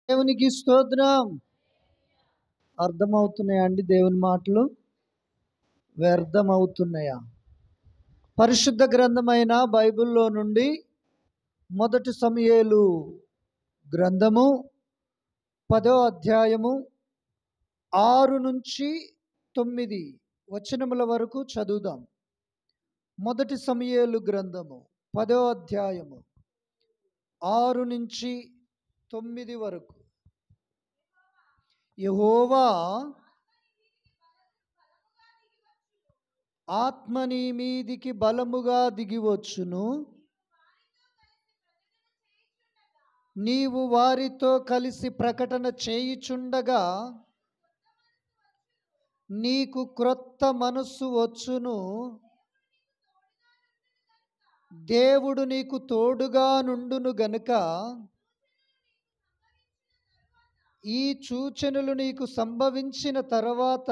దేవునికి స్తోత్రం. అర్థమవుతున్నాయా అండి దేవుని మాటలు? వ్యర్థమవుతున్నాయా? పరిశుద్ధ గ్రంథమైన బైబిల్లో నుండి మొదటి సమూయేలు గ్రంథము 10వ అధ్యాయము 6 నుంచి 9 వచనముల వరకు చదువుదాం. మొదటి సమూయేలు గ్రంథము 10వ అధ్యాయము 6 నుంచి 9 వరకు. యెహోవా ఆత్మ నీ మీదికి బలముగా దిగివచ్చును. నీవు వారితో కలిసి ప్రకటన చేయుచుండగా నీకు క్రొత్త మనస్సు వచ్చును. దేవుడు నీకు తోడుగా నుండును గనుక ఈ సూచనలు నీకు సంభవించిన తర్వాత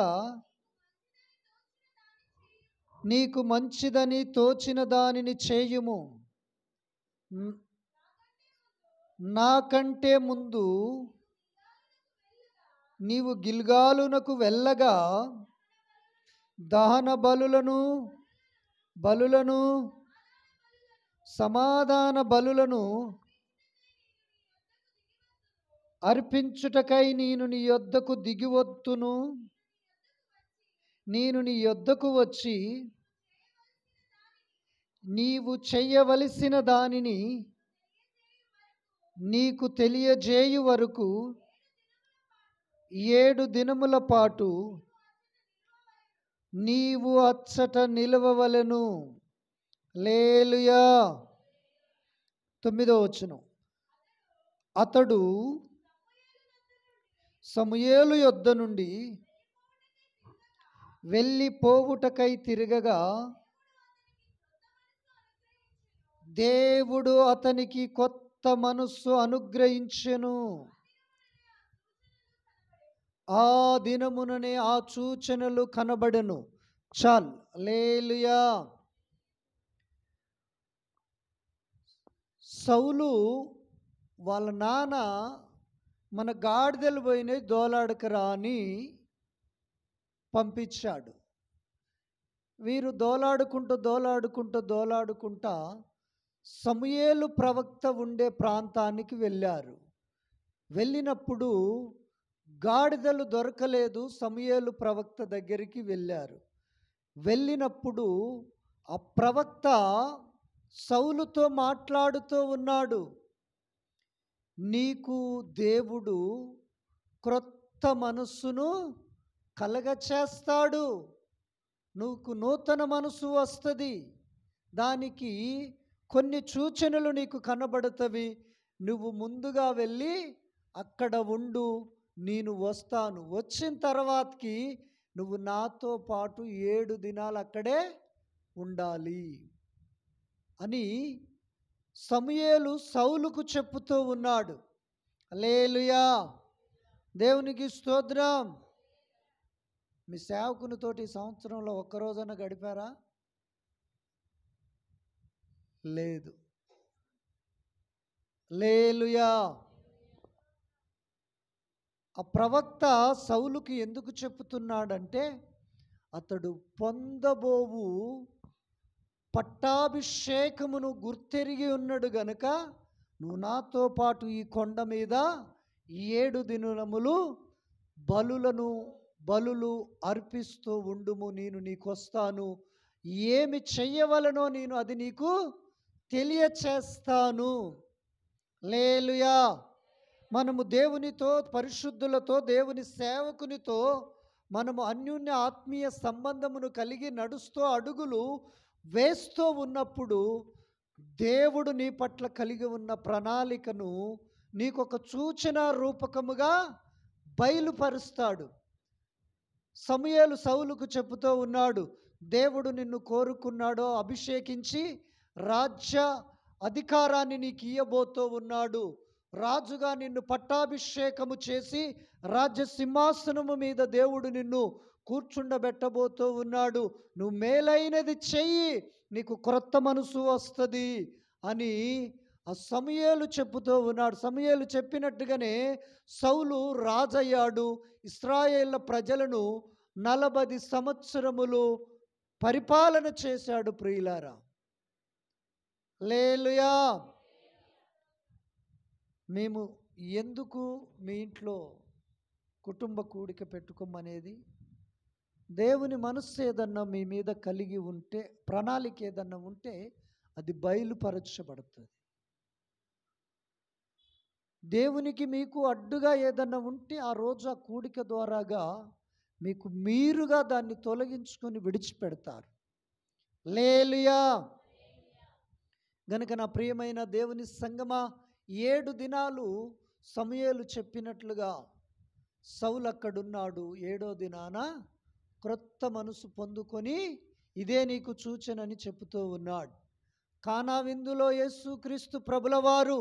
నీకు మంచిదని తోచిన దానిని చేయుము. నాకంటే ముందు నీవు గిల్గాలునకు వెళ్ళగా దహన బలులను సమాధాన బలులను అర్పించుటకై నేను నీ యొద్దకు వచ్చి నీవు చెయ్యవలసిన దానిని నీకు తెలియజేయు వరకు 7 దినముల పాటు నీవు అచ్చట నిలవవలెను. హల్లెలూయా. 9వ వచనం. అతడు సమూయేలు యొద్ద నుండి వెళ్ళిపోవుటకై తిరగగా దేవుడు అతనికి కొత్త మనస్సు అనుగ్రహించెను. ఆ దినముననే ఆ సూచనలు కనబడెను. చాల్. హల్లెలూయా. సౌలు వాళ్ళ నాన్న మన గాడిదలు పోయినాయి దోలాడకరా అని పంపించాడు. వీరు దోలాడుకుంటా సమూయేలు ప్రవక్త ఉండే ప్రాంతానికి వెళ్ళారు. వెళ్ళినప్పుడు గాడిదలు దొరకలేదు. సమూయేలు ప్రవక్త దగ్గరికి వెళ్ళారు. వెళ్ళినప్పుడు ఆ ప్రవక్త సౌలుతో మాట్లాడుతూ ఉన్నాడు. నీకు దేవుడు క్రొత్త మనస్సును కలగచేస్తాడు. నువ్వు నూతన మనసు వస్తుంది. దానికి కొన్ని సూచనలు నీకు కనబడుతవి. నువ్వు ముందుగా వెళ్ళి అక్కడ ఉండు, నేను వస్తాను. వచ్చిన తర్వాతకి నువ్వు నాతో పాటు 7 దినాలు అక్కడే ఉండాలి అని సమూయేలు సౌలుకు చెప్పుతూ ఉన్నాడు. హల్లెలూయా. దేవునికి స్తోత్రం. మీ సేవకునితోటి సంవత్సరంలో ఒక్కరోజన గడిపారా? లేదు. హల్లెలూయా. ఆ ప్రవక్త సౌలుకి ఎందుకు చెప్పుతున్నాడంటే అతడు పొందబోవు పట్టాభిషేకమును గుర్తెరిగి ఉన్నాడు గనుక నువ్వు నాతో పాటు ఈ కొండ మీద 7 దినములు బలులు అర్పిస్తూ ఉండుము. నేను నీకు వస్తాను. ఏమి చెయ్యవలనో నేను అది నీకు తెలియచేస్తాను. హల్లెలూయా. మనము దేవునితో, పరిశుద్ధులతో, దేవుని సేవకునితో మనము అన్యోన్య ఆత్మీయ సంబంధమును కలిగి నడుస్తూ అడుగులు వేస్తూ ఉన్నప్పుడు దేవుడు నీ పట్ల కలిగి ఉన్న ప్రణాళికను నీకొక సూచన రూపకముగా బయలుపరుస్తాడు. సమూయేలు సౌలుకు చెప్పుతూ ఉన్నాడు, దేవుడు నిన్ను కోరుకున్నాడో, అభిషేకించి రాజ్య అధికారాన్ని నీకు ఇయ్యబోతూ ఉన్నాడు. రాజుగా నిన్ను పట్టాభిషేకము చేసి రాజ్య సింహాసనము మీద దేవుడు నిన్ను కూర్చుండబెట్టబోతూ ఉన్నాడు. నువ్వు మేలైనది చెయ్యి, నీకు క్రొత్త మనసు వస్తుంది అని ఆ సమూయేలు చెప్పుతూ ఉన్నాడు. సమూయేలు చెప్పినట్టుగానే సౌలు రాజయ్యాడు. ఇశ్రాయేలు ప్రజలను 40 సంవత్సరములు పరిపాలన చేశాడు. ప్రియులారా, హల్లెలూయా. మేము ఎందుకు మీ ఇంట్లో కుటుంబ కూడిక పెట్టుకోమనేది, దేవుని మనస్సు ఏదన్నా మీ మీద కలిగి ఉంటే, ప్రణాళిక ఏదన్నా ఉంటే అది బయలుపరచబడుతుంది. దేవునికి మీకు అడ్డుగా ఏదన్నా ఉంటే ఆ రోజు ఆ కూడిక ద్వారాగా మీకు మీరుగా దాన్ని తొలగించుకొని విడిచిపెడతారు. హల్లెలూయా. గనుక నా ప్రియమైన దేవుని సంగమా, 7 దినాలు సమూయేలు చెప్పినట్లుగా సౌలు అక్కడున్నాడు. 7వ దినాన క్రొత్త మనసు పొందుకొని ఇదే నీకు సూచనని చెబుతూ ఉన్నాడు. కానా విందులో యేసుక్రీస్తు ప్రభుల వారు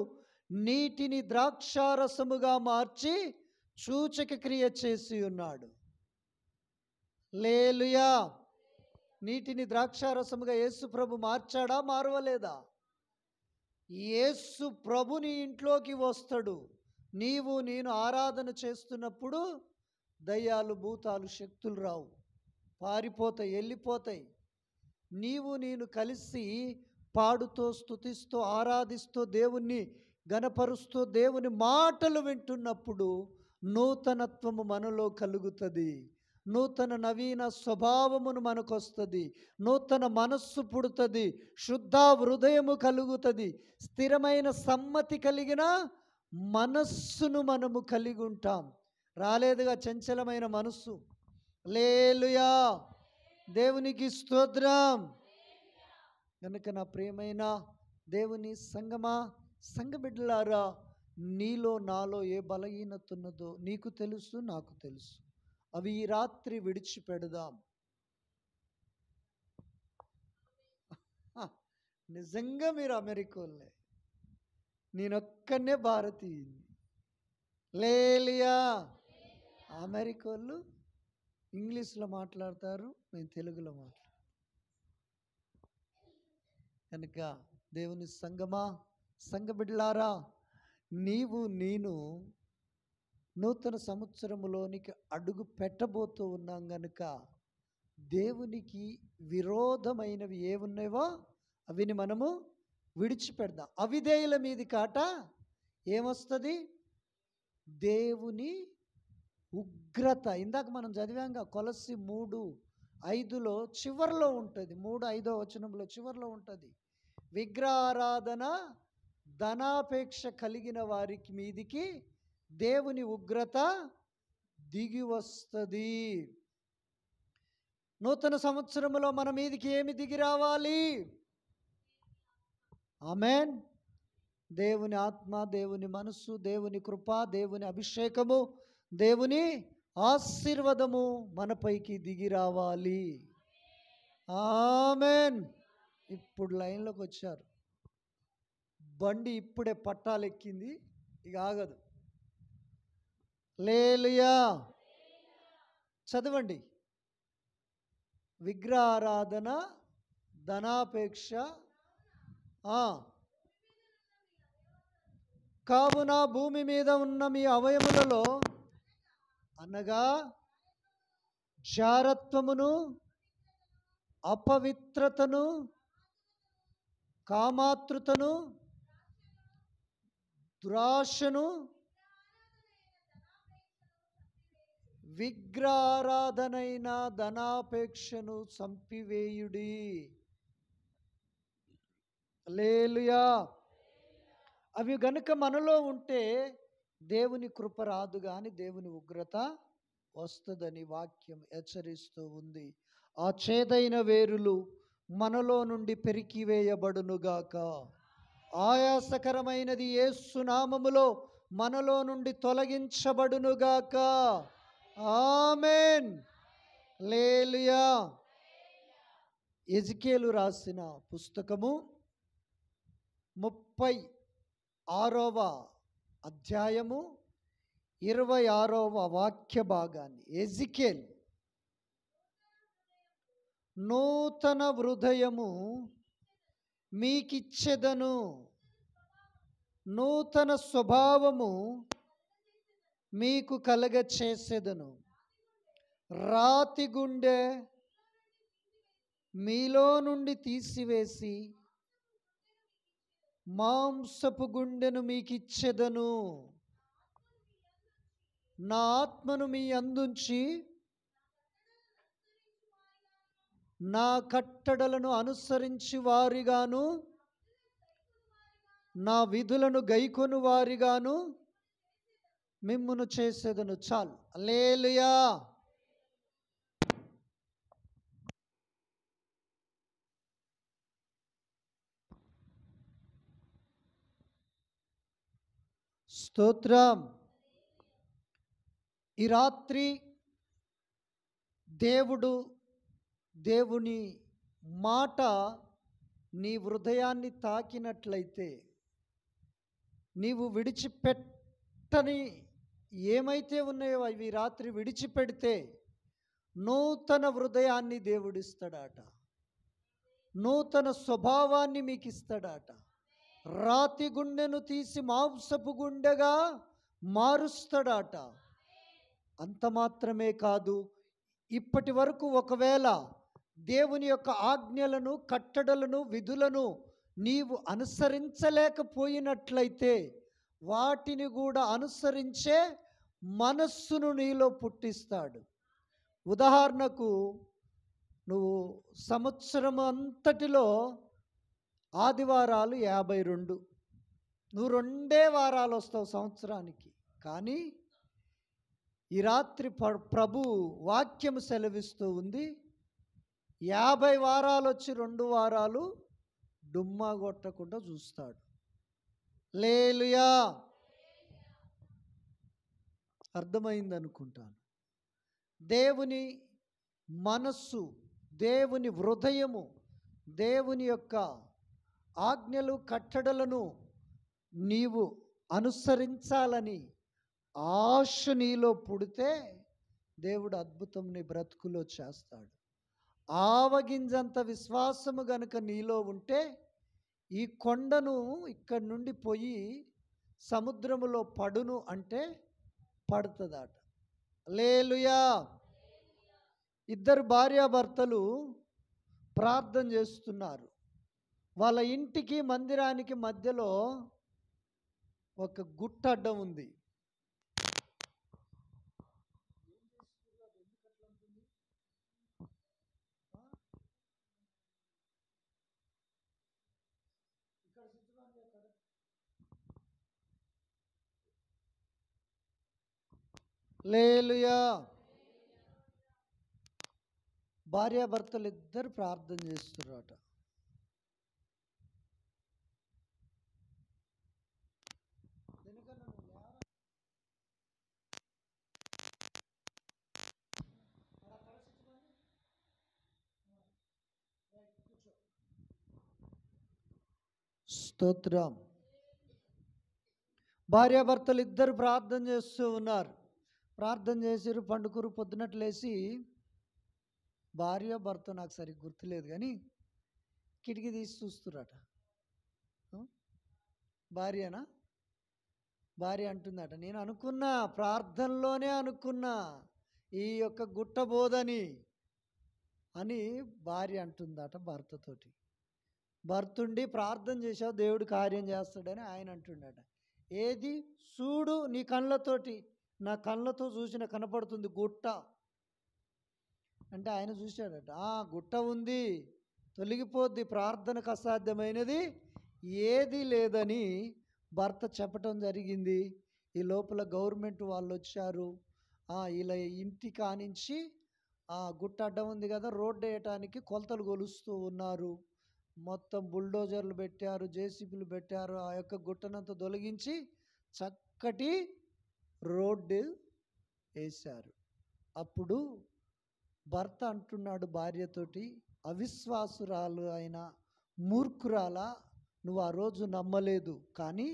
నీటిని ద్రాక్షారసముగా మార్చి సూచక క్రియ చేసి ఉన్నాడు. హల్లెలూయా. నీటిని ద్రాక్షారసముగా యేసు ప్రభు మార్చాడా, మారవలేదా? యేసు ప్రభు నీ ఇంట్లోకి వస్తాడు. నీవు నేను ఆరాధన చేస్తున్నప్పుడు దయ్యాలు, భూతాలు, శక్తులు రావు, పారిపోతాయి, వెళ్ళిపోతాయి. నీవు నేను కలిసి పాడుతూ, స్తుతిస్తూ, ఆరాధిస్తూ, దేవుణ్ణి గణపరుస్తూ, దేవుని మాటలు వింటున్నప్పుడు నూతనత్వము మనలో కలుగుతుంది. నూతన నవీన స్వభావమును మనకొస్తుంది. నూతన మనస్సు పుడుతుంది. శుద్ధ హృదయము కలుగుతుంది. స్థిరమైన సమ్మతి కలిగిన మనస్సును మనము కలిగి ఉంటాం. రాలేదుగా చంచలమైన మనస్సు. హల్లెలూయా. దేవునికి స్తోత్రం. కనుక నా ప్రియమైన దేవుని సంగమా, సంఘబిడ్డలారా, నీలో నాలో ఏ బలహీనత ఉన్నదో నీకు తెలుసు, నాకు తెలుసు. అవి ఈ రాత్రి విడిచిపెడదాం. నిజంగా మీరు అమెరికోళ్ళే, నేనొక్కనే భారతీయుని. హల్లెలూయా. అమెరికోళ్ళు ఇంగ్లీష్లో మాట్లాడతారు, మేము తెలుగులో మాట్లాడతాం. కనుక దేవుని సంగమా, సంఘబిడ్డలారా, నీవు నేను నూతన సంవత్సరములోనికి అడుగు పెట్టబోతూ ఉన్నాం. గనుక దేవునికి విరోధమైనవి ఏమున్నాయో అవిని మనము విడిచిపెడదాం. అవిధేయుల మీది కాట ఏమొస్తుంది? దేవుని ఉగ్రత. ఇందాక మనం చదివాంగా, కొలస్సి 3:5లో చివరిలో ఉంటుంది. 3:5వ వచనంలో చివరిలో ఉంటుంది. విగ్రహారాధన, ధనాపేక్ష కలిగిన వారికి మీదికి దేవుని ఉగ్రత దిగి వస్తుంది. నూతన సంవత్సరంలో మన మీదికి ఏమి దిగి రావాలి? ఆమేన్. దేవుని ఆత్మ, దేవుని మనస్సు, దేవుని కృప, దేవుని అభిషేకము, దేవుని ఆశీర్వాదము మనపైకి దిగి రావాలి. ఆమేన్. ఇప్పుడు లైన్లోకి వచ్చారు. బండి ఇప్పుడే పట్టాలెక్కింది, ఇక ఆగదు. హల్లెలూయా. చదవండి. విగ్రహారాధన, ధనాపేక్ష, కావున భూమి మీద ఉన్న మీ అవయములలో అనగా జారత్వమును, అపవిత్రతను, కామాతృతను, దురాశను, విగ్రహారాధనైన ధనాపేక్షను చంపివేయుడి. హల్లెలూయా. అవి గనుక మనలో ఉంటే దేవుని కృప రాదు కానీ దేవుని ఉగ్రత వస్తుందని వాక్యం హెచ్చరిస్తూ ఉంది. ఆ చేదైన వేరులు మనలో నుండి పెరికివేయబడునుగాక. ఆయాసకరమైనది యేసు నామములో మనలో నుండి తొలగించబడునుగాక. ఆమేన్. హల్లెలూయా. ఎజికేలు రాసిన పుస్తకము 36వ అధ్యాయము 26వ వాక్య భాగాన్ని, ఎజికేల్, నూతన హృదయము మీకిచ్చెదను, నూతన స్వభావము మీకు కలగ చేసేదను. రాతి గుండె మీలో నుండి తీసివేసి మాంసపు గుండెను మీకు ఇచ్చెదను. నా ఆత్మను మీ అందుంచి నా కట్టడలను అనుసరించి వారిగాను నా విధులను గైకొను వారిగాను మిమ్మును చేసేదను. చాలు. హల్లెలూయా. స్తోత్రం. ఈ రాత్రి దేవుని మాట నీ హృదయాన్ని తాకినట్లయితే, నీవు విడిచిపెట్టని ఏమైతే ఉన్నాయో అవి రాత్రి విడిచిపెడితే నూతన హృదయాన్ని దేవుడిస్తాడట. నూతన స్వభావాన్ని మీకు ఇస్తాడట. రాతి గుండెను తీసి మాంసపు గుండెగా మారుస్తాడట. అంత మాత్రమే కాదు, ఇప్పటి వరకు ఒకవేళ దేవుని యొక్క ఆజ్ఞలను, కట్టడలను, విధులను నీవు అనుసరించలేకపోయినట్లయితే వాటిని కూడా అనుసరించే మనస్సును నీలో పుట్టిస్తాడు. ఉదాహరణకు, నువ్వు సంవత్సరం అంతటిలో ఆదివారాలు 52, నువ్వు 2 వారాలు వస్తావు సంవత్సరానికి. కానీ ఈ రాత్రి ప్రభు వాక్యం సెలవిస్తూ ఉంది, 50 వారాలు వచ్చి 2 వారాలు డుమ్మా కొట్టకుండా చూస్తాడు. హల్లెలూయా. అర్థమైంది అనుకుంటాను. దేవుని మనస్సు, దేవుని హృదయము, దేవుని యొక్క ఆజ్ఞలు, కట్టడలను నీవు అనుసరించాలని ఆశ నీలో పుడితే దేవుడు అద్భుతం నీ బ్రతుకులో చేస్తాడు. ఆవగింజంత విశ్వాసము గనుక నీలో ఉంటే ఈ కొండను ఇక్కడి నుండి పోయి సముద్రములో పడును అంటే పడుతుందట. హల్లెలూయా. 2 భార్యాభర్తలు ప్రార్థన చేస్తున్నారు. వాళ్ళ ఇంటికి మందిరానికి మధ్యలో ఒక గుట్ట అడ్డం ఉంది. హల్లెలూయా. భార్యాభర్తలు 2 ప్రార్థన చేస్తున్నారట. స్తోత్రం. భార్యాభర్తలు 2 ప్రార్థన చేస్తూ ఉన్నారు. ప్రార్థన చేసిరు, పండుకురు. పొద్దునట్లు లేచి భార్య భర్త నాకు సరిగ్గా గుర్తులేదు కానీ కిటికీ తీసి చూస్తురట. భార్యనా? భార్య అంటుందట, నేను అనుకున్నా, ప్రార్థనలోనే అనుకున్నా ఈ యొక్క గుట్టబోదని అని భార్య అంటుందట భర్తతోటి. భర్తుండి ప్రార్థన చేసావు, దేవుడు కార్యం చేస్తాడని ఆయన అంటుండట. ఏది చూడు నీ కళ్ళతోటి, నా కళ్ళతో చూసిన కనపడుతుంది గుట్ట అంటే ఆయన చూశాడట. గుట్ట ఉంది, తొలగిపోద్ది, ప్రార్థనకు అసాధ్యమైనది ఏది లేదని భర్త చెప్పటం జరిగింది. ఈ లోపల గవర్నమెంట్ వాళ్ళు వచ్చారు. ఇలా ఇంటి కానించి గుట్ట అడ్డం ఉంది కదా, రోడ్డు వేయటానికి కొలతలు కొలుస్తూ ఉన్నారు. మొత్తం బుల్డోజర్లు పెట్టారు, జేసీబీలు పెట్టారు. ఆ యొక్క గుట్టనంతా తొలగించి చక్కటి రోడ్డు వేశారు. అప్పుడు భర్త అంటున్నాడు భార్యతోటి, అవిశ్వాసురాలు అయిన మూర్ఖురాలా, నువ్వు ఆ రోజు నమ్మలేదు, కానీ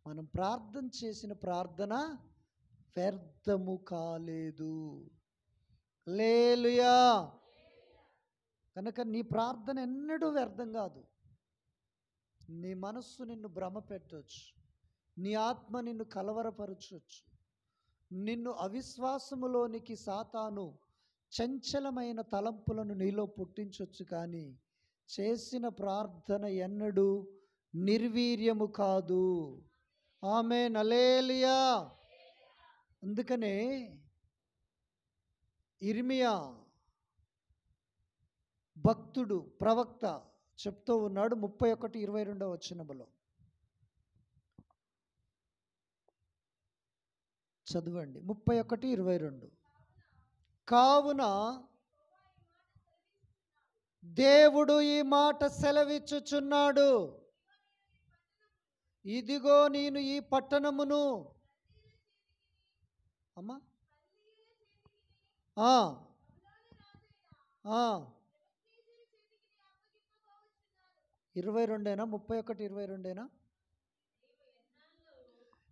మనం ప్రార్థన చేసిన ప్రార్థన వ్యర్థము కాలేదు. హల్లెలూయా. కనుక నీ ప్రార్థన ఎన్నడూ వ్యర్థం కాదు. నీ మనస్సు నిన్ను భ్రమ పెట్టవచ్చు, నీ ఆత్మ నిన్ను కలవరపరచొచ్చు. నిన్ను అవిశ్వాసములోనికి సాతాను చంచలమైన తలంపులను నీలో పుట్టించొచ్చు. కానీ చేసిన ప్రార్థన ఎన్నడూ నిర్వీర్యము కాదు. ఆమేన్, హల్లెలూయా. అందుకనే ఇర్మియా భక్తుడు ప్రవక్త చెప్తూ ఉన్నాడు 31:22 వచనములో. చదవండి 31:22. కావున దేవుడు ఈ మాట సెలవిచ్చుచున్నాడు, ఇదిగో నేను ఈ పట్టణమును అమ్మా 22 31:22.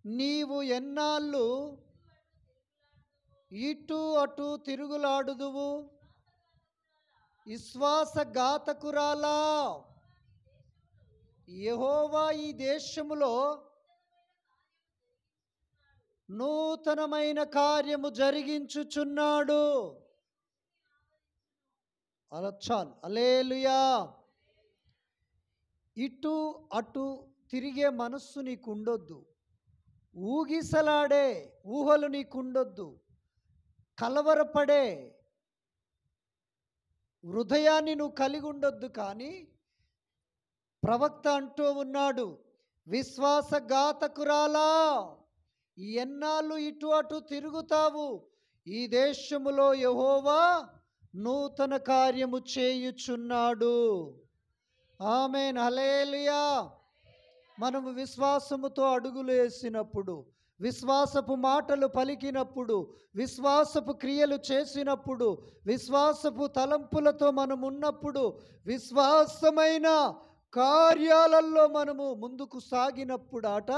నీవు ఎన్నాళ్ళు ఇటు అటు తిరుగులాడుదువు, విశ్వాసఘాతకురాలా, యెహోవా ఈ దేశములో నూతనమైన కార్యము జరిగించుచున్నాడు. అలా చాలు. హల్లెలూయా. ఇటు అటు తిరిగే మనస్సు నీకు ఉండొద్దు. ఊగిసలాడే ఊహలు నీకుండొద్దు. కలవరపడే హృదయాన్ని నువ్వు కలిగి ఉండొద్దు. కానీ ప్రవక్త అంటూ ఉన్నాడు, విశ్వాసఘాతకురాలా, ఎన్నాళ్ళు ఇటు అటు తిరుగుతావు, ఈ దేశములో యెహోవా నూతన కార్యము చేయుచున్నాడు. ఆమేన్, హల్లెలూయా. మనము విశ్వాసముతో అడుగులు వేసినప్పుడు, విశ్వాసపు మాటలు పలికినప్పుడు, విశ్వాసపు క్రియలు చేసినప్పుడు, విశ్వాసపు తలంపులతో మనం ఉన్నప్పుడు, విశ్వాసమైన కార్యాలలో మనము ముందుకు సాగినప్పుడు ఆట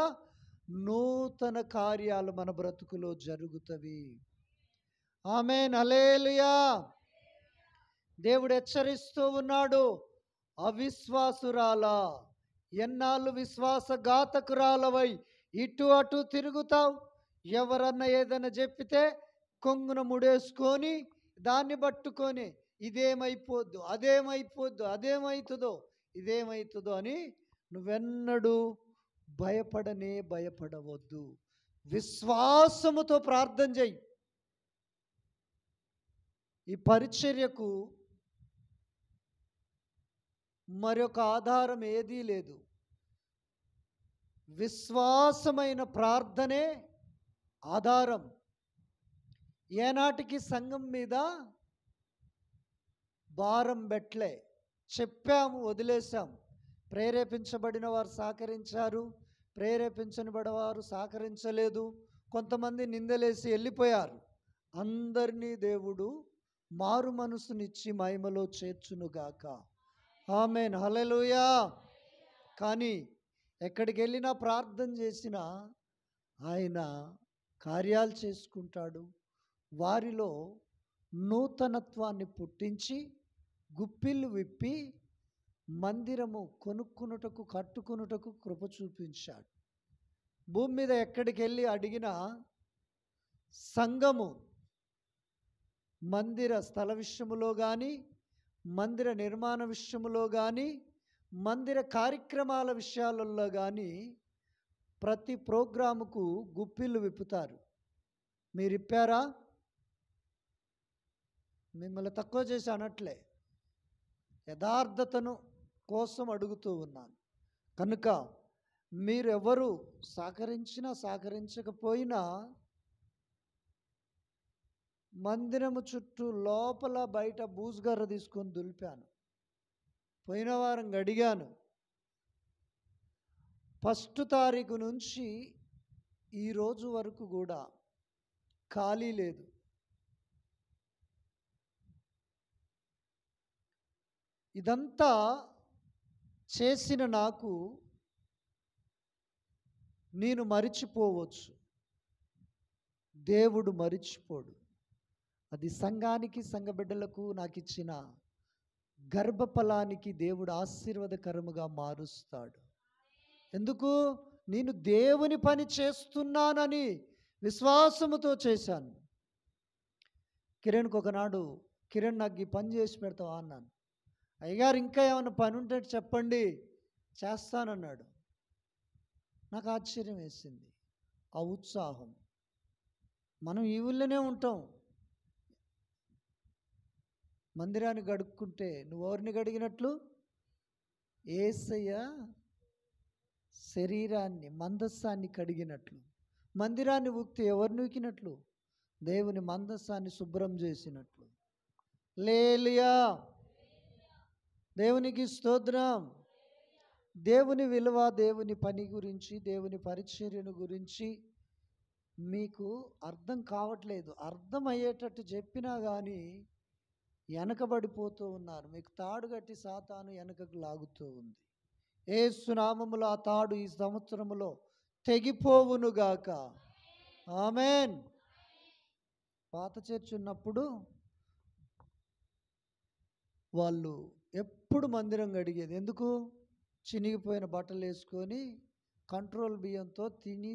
నూతన కార్యాలు మన బ్రతుకులో జరుగుతవి. ఆమేన్, హల్లెలూయా. దేవుడు హెచ్చరిస్తూ ఉన్నాడు, అవిశ్వాసురాలా, ఎన్నాళ్ళు విశ్వాసఘాతకురాలవై ఇటు అటు తిరుగుతావు. ఎవరన్నా ఏదైనా చెప్పితే కొంగున ముడేసుకొని దాన్ని పట్టుకొని ఇదేమైపోద్దు, అదేమైపోద్దు, అదేమవుతుందో, ఇదేమవుతుందో అని నువ్వెన్నడూ భయపడవద్దు. విశ్వాసముతో ప్రార్థన చెయ్యి. ఈ పరిచర్యకు మరొక ఆధారం ఏదీ లేదు. విశ్వాసమైన ప్రార్థనే ఆధారం. ఏనాటికి సంఘం మీద భారం పెట్టలే, చెప్పాము, వదిలేశాం. ప్రేరేపించబడిన వారు సహకరించారు, ప్రేరేపించని వారు సహకరించలేదు. కొంతమంది నిందలేసి వెళ్ళిపోయారు. అందరినీ దేవుడు మారు మనసునిచ్చి మహిమలో చేర్చునుగాక. ఆమేన్, హల్లెలూయా. కానీ ఎక్కడికి వెళ్ళినా ప్రార్థన చేసినా ఆయన కార్యాలు చేసుకుంటాడు. వారిలో నూతనత్వాన్ని పుట్టించి గుప్పిళ్ళు విప్పి మందిరము కొనుక్కునుటకు కట్టుకునుటకు కృప చూపించాడు. భూమి మీద ఎక్కడికి వెళ్ళి అడిగినా సంఘము మందిర స్థల విషయములో కానీ, మందిర నిర్మాణ విషయములో కానీ, మందిర కార్యక్రమాల విషయాలలో కానీ ప్రతి ప్రోగ్రాముకు గుప్పిళ్ళు విప్పుతారు. మీరు ఇప్పారా? మిమ్మల్ని తక్కువ చేసి అనట్లే, యథార్థతను కోసం అడుగుతూ ఉన్నాను. కనుక మీరు ఎవరు సహకరించినా సహకరించకపోయినా మందిరము చుట్టూ లోపల బయట బూజుగర్ర తీసుకొని దులిపాను. పోయిన వారం గడిగాను. 1 తారీఖు నుంచి ఈ రోజు వరకు కూడా ఖాళీ లేదు. ఇదంతా చేసిన నాకు నేను మరిచిపోవచ్చు, దేవుడు మరిచిపోడు. అది సంఘానికి, సంఘ బిడ్డలకు నాకు ఇచ్చిన గర్భఫలానికి దేవుడు ఆశీర్వాదకరముగా మారుస్తాడు. ఎందుకు? నేను దేవుని పని చేస్తున్నానని విశ్వాసముతో చేశాను. కిరణ్కి ఒకనాడు, కిరణ్ నాకు ఈ పని చేసి పెడతావా అన్నాను. అయ్యగారు ఇంకా ఏమైనా పని ఉంటే చెప్పండి చేస్తానన్నాడు. నాకు ఆశ్చర్యం వేసింది ఆ ఉత్సాహం. మనం ఈ ఊళ్ళోనే ఉంటాం. మందిరాన్ని గడుక్కుంటే నువ్వు ఎవరిని గడిగినట్లు? యేసయ్య శరీరాన్ని, మందస్సాన్ని కడిగినట్లు. మందిరాన్ని ఉక్తి ఎవరు నూకినట్లు? దేవుని మందస్సాన్ని శుభ్రం చేసినట్లు. హల్లెలూయా, దేవునికి స్తోత్రం. దేవుని విలువ, దేవుని పని గురించి, దేవుని పరిచర్యను గురించి మీకు అర్థం కావట్లేదు. అర్థం అయ్యేటట్టు చెప్పినా కానీ వెనకబడిపోతూ ఉన్నారు. మీకు తాడు కట్టి సాతాను వెనకకు లాగుతూ ఉంది. యేసు నామములో ఆ తాడు ఈ సంవత్సరములో తెగిపోవునుగాక. ఆమేన్. పాత చర్చ్ ఉన్నప్పుడు వాళ్ళు ఎప్పుడు మందిరం గడిగేది. ఎందుకు? చినిగిపోయిన బట్టలు వేసుకొని కంట్రోల్ బియ్యంతో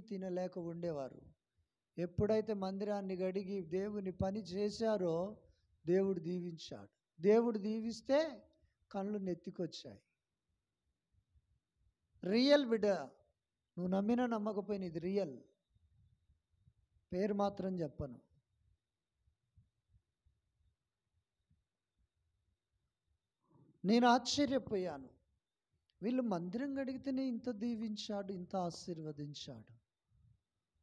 తినలేక ఉండేవారు. ఎప్పుడైతే మందిరాన్ని గడిగి దేవుని పని చేశారో దేవుడు దీవించాడు. దేవుడు దీవిస్తే కళ్ళు నెత్తికొచ్చాయి. రియల్ బిడ్డ, నువ్వు నమ్మినా నమ్మకపోయినా ఇది రియల్. పేరు మాత్రం చెప్పను. నేను ఆశ్చర్యపోయాను. వీళ్ళు మందిరం గడిగితేనే ఇంత దీవించాడు, ఇంత ఆశీర్వదించాడు.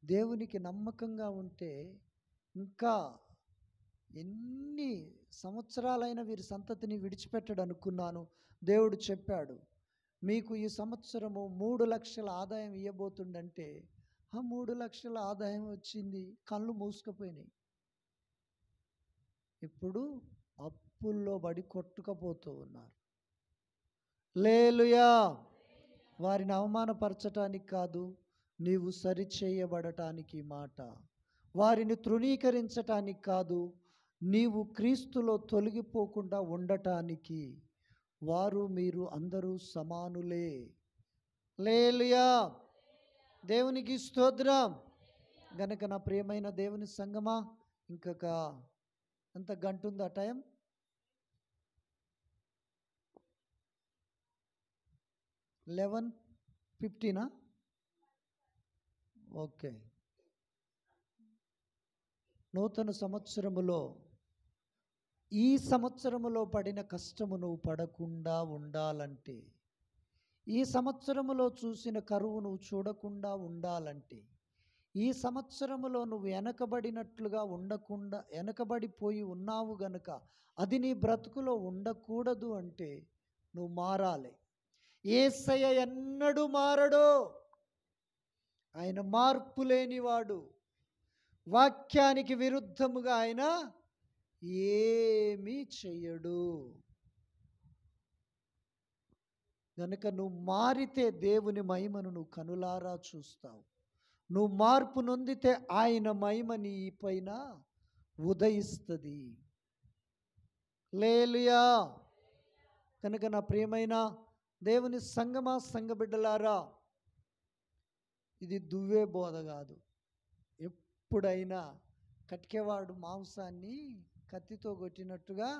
దేవునికి నమ్మకంగా ఉంటే ఇంకా ఎన్ని సంవత్సరాలైనా వీరి సంతతిని విడిచిపెట్టడు అనుకున్నాను. దేవుడు చెప్పాడు, మీకు ఈ సంవత్సరము 3 లక్షల ఆదాయం ఇవ్వబోతుండంటే ఆ 3 లక్షల ఆదాయం వచ్చింది, కళ్ళు మూసుకుపోయినాయి. ఇప్పుడు అప్పుల్లో పడి కొట్టుకపోతూ ఉన్నారు. హల్లెలూయా. వారిని అవమానపరచటానికి కాదు, నీవు సరిచేయబడటానికి మాట. వారిని తృణీకరించటానికి కాదు, నీవు క్రీస్తులో తొలగిపోకుండా ఉండటానికి. వారు మీరు అందరూ సమానులే. హల్లెలూయా, దేవునికి స్తోత్రం. గనక నా ప్రియమైన దేవుని సంగమా, ఇంకొక ఎంత గంట ఉందా టైం? Eleven 15 okay. నూతన సంవత్సరములో, ఈ సంవత్సరములో పడిన కష్టము నువ్వు పడకుండా ఉండాలంటే, ఈ సంవత్సరములో చూసిన కరువు నువ్వు చూడకుండా ఉండాలంటే, ఈ సంవత్సరములో నువ్వు వెనకబడినట్లుగా ఉండకుండా, వెనకబడిపోయి ఉన్నావు గనుక అది నీ బ్రతుకులో ఉండకూడదు అంటే నువ్వు మారాలి. యేసయ్య ఎన్నడూ మారడు. ఆయన మార్పు లేనివాడు. వాక్యానికి విరుద్ధముగా ఆయన ఏమీ చెయ్యడు. కనుక నువ్వు మారితే దేవుని మహిమను నువ్వు కనులారా చూస్తావు. నువ్వు మార్పు నొందితే ఆయన మహిమ నీ పైన ఉదయిస్తుంది. హల్లెలూయా. కనుక నా ప్రియమైన దేవుని సంగమా, సంఘ బిడ్డలారా, ఇది దువ్వే బోధ కాదు. ఎప్పుడైనా కట్కేవాడు మాంసాన్ని కత్తితో కొట్టినట్టుగా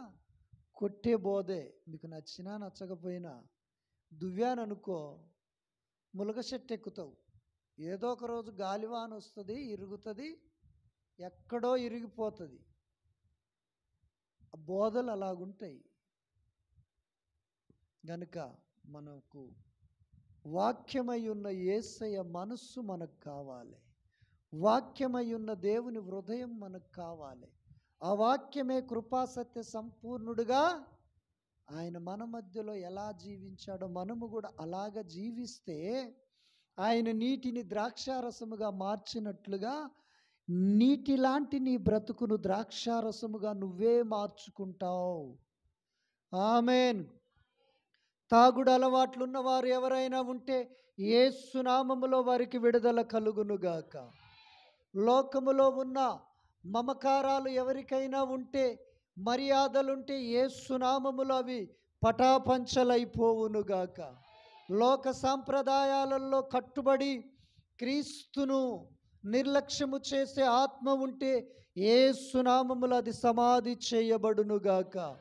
కొట్టే బోధే. మీకు నచ్చినా నచ్చకపోయినా దువ్వాననుకో, ములగ చెట్టు ఎక్కుతావు. ఏదో ఒక రోజు గాలివాన వస్తుంది, ఇరుగుతుంది, ఎక్కడో ఇరిగిపోతుంది. ఆ బోధలు అలాగుంటాయి. గనుక మనకు వాక్యమై ఉన్న యేసయ్య మనస్సు మనకు కావాలి. వాక్యమై ఉన్న దేవుని హృదయం మనకు కావాలి. ఆ వాక్యమే కృపాసత్య సంపూర్ణుడుగా ఆయన మన మధ్యలో ఎలా జీవించాడో మనము కూడా అలాగ జీవిస్తే ఆయన నీటిని ద్రాక్షారసముగా మార్చినట్లుగా నీటిలాంటి నీ బ్రతుకును ద్రాక్షారసముగా నువ్వే మార్చుకుంటావు. ఆమేన్. తాగుడు అలవాట్లున్న వారు ఎవరైనా ఉంటే యేసు నామములో వారికి విడుదల కలుగునుగాక. లోకములో ఉన్న మమకారాలు ఎవరికైనా ఉంటే, మర్యాదలుంటే యేసు నామములో అవి పటాపంచలైపోవునుగాక. లోక సాంప్రదాయాలలో కట్టుబడి క్రీస్తును నిర్లక్ష్యము చేసే ఆత్మ ఉంటే యేసు నామములో అది సమాధి చేయబడునుగాక.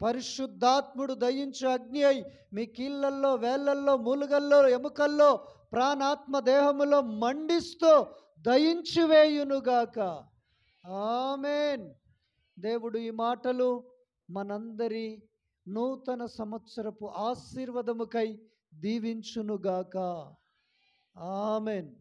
పరిశుద్ధాత్ముడు దయించు అగ్ని అయి మీ కీళ్ళల్లో, వేళ్ళల్లో, మూలుగల్లో, ఎముకల్లో, ప్రాణాత్మ దేహములో మండిస్తూ దయించి వేయునుగాక. ఆమేన్. దేవుడు ఈ మాటలు మనందరి నూతన సంవత్సరపు ఆశీర్వాదముకై దీవించునుగాక. ఆమేన్.